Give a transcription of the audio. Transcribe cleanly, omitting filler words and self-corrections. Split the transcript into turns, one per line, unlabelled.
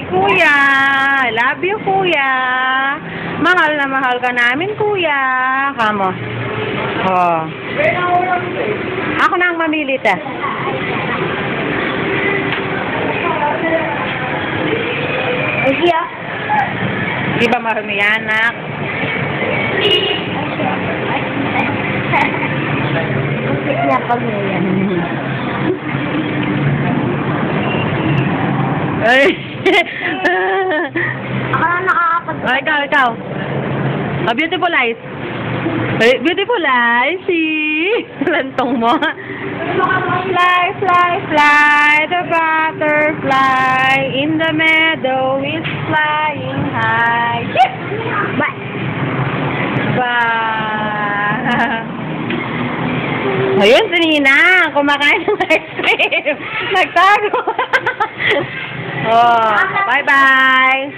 Hi, kuya. I love you, kuya. Mahal na mahal ka namin, kuya. Kamo. Oh. Ako na ang mamili, ta.
Iya.
Di ba mahal mo yan, anak?
Iya pag yan.
Ay.
Ako na nakakapag...
Oh, ikaw. Oh, beautiful eyes. Beautiful eyes, see? Lantong mo. Fly, fly, fly, the butterfly in the meadow is flying high.
Bye.
Bye. Ayun, si Nina, kumakain ng ice cream. Nagtago. Oh, bye-bye.